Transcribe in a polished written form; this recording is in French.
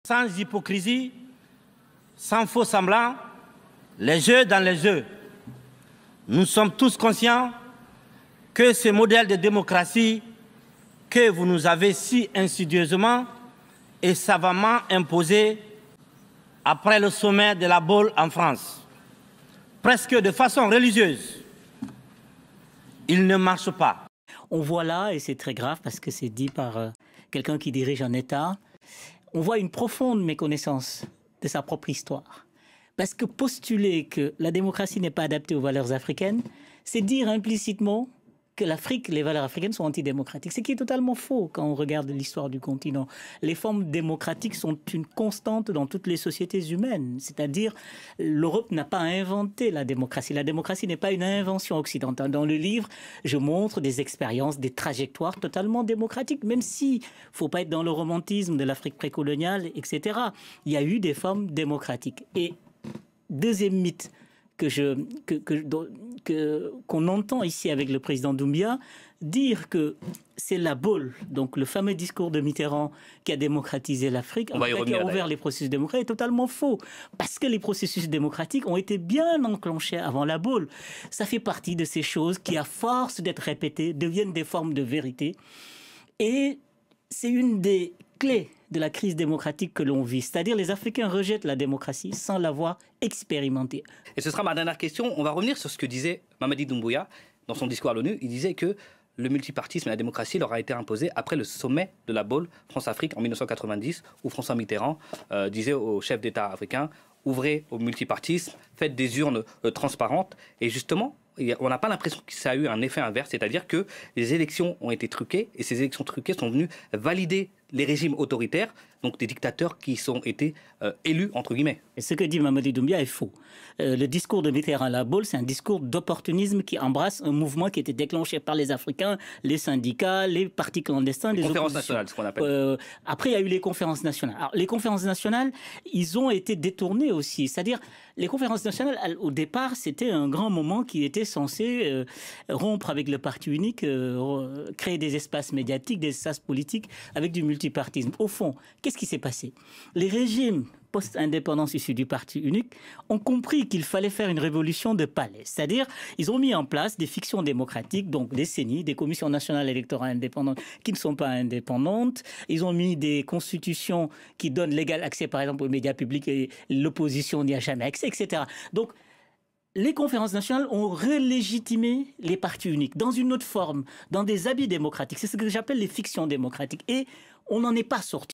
Sans hypocrisie, sans faux semblant, les jeux dans les jeux. Nous sommes tous conscients que ce modèle de démocratie que vous nous avez si insidieusement et savamment imposé après le sommet de la Baule en France, presque de façon religieuse, il ne marche pas. On voit là, et c'est très grave parce que c'est dit par quelqu'un qui dirige un État, on voit une profonde méconnaissance de sa propre histoire. Parce que postuler que la démocratie n'est pas adaptée aux valeurs africaines, c'est dire implicitement que l'Afrique, les valeurs africaines sont antidémocratiques. Ce qui est totalement faux quand on regarde l'histoire du continent. Les formes démocratiques sont une constante dans toutes les sociétés humaines. C'est-à-dire, l'Europe n'a pas inventé la démocratie. La démocratie n'est pas une invention occidentale. Dans le livre, je montre des expériences, des trajectoires totalement démocratiques, même s'il ne faut pas être dans le romantisme de l'Afrique précoloniale, etc. Il y a eu des formes démocratiques. Et deuxième mythe qu'on entend ici avec le président Doumbia, dire que c'est la Baule, donc le fameux discours de Mitterrand qui a démocratisé l'Afrique, qui a ouvert les processus démocratiques, est totalement faux. Parce que les processus démocratiques ont été bien enclenchés avant la Baule. Ça fait partie de ces choses qui, à force d'être répétées, deviennent des formes de vérité. Et c'est une des clés de la crise démocratique que l'on vit. C'est-à-dire les Africains rejettent la démocratie sans l'avoir expérimentée. Et ce sera ma dernière question. On va revenir sur ce que disait Mamadi Doumbouya dans son discours à l'ONU. Il disait que le multipartisme et la démocratie leur a été imposé après le sommet de la Baule France-Afrique en 1990, où François Mitterrand disait aux chefs d'État africains « Ouvrez au multipartisme, faites des urnes transparentes ». Et justement, on n'a pas l'impression que ça a eu un effet inverse, c'est-à-dire que les élections ont été truquées, et ces élections truquées sont venues valider les régimes autoritaires, donc des dictateurs qui ont été élus, entre guillemets. Et ce que dit Mamadi Doumbia est faux. Le discours de Mitterrand à la Baule, c'est un discours d'opportunisme qui embrasse un mouvement qui était déclenché par les Africains, les syndicats, les partis clandestins, les conférences nationales, ce qu'on appelle. Après, il y a eu les conférences nationales. Alors, les conférences nationales, ils ont été détournés aussi. C'est-à-dire, les conférences nationales, au départ, c'était un grand moment qui était censé rompre avec le parti unique, créer des espaces médiatiques, des espaces politiques avec du multipartisme. Au fond, qu'est-ce qui s'est passé? Les régimes post-indépendance issus du parti unique ont compris qu'il fallait faire une révolution de palais. C'est-à-dire, ils ont mis en place des fictions démocratiques, donc des CENI, des commissions nationales électorales indépendantes qui ne sont pas indépendantes. Ils ont mis des constitutions qui donnent l'égal accès, par exemple, aux médias publics et l'opposition n'y a jamais accès, etc. Donc, les conférences nationales ont relégitimé les partis uniques dans une autre forme, dans des habits démocratiques. C'est ce que j'appelle les fictions démocratiques. Et on n'en est pas sorti.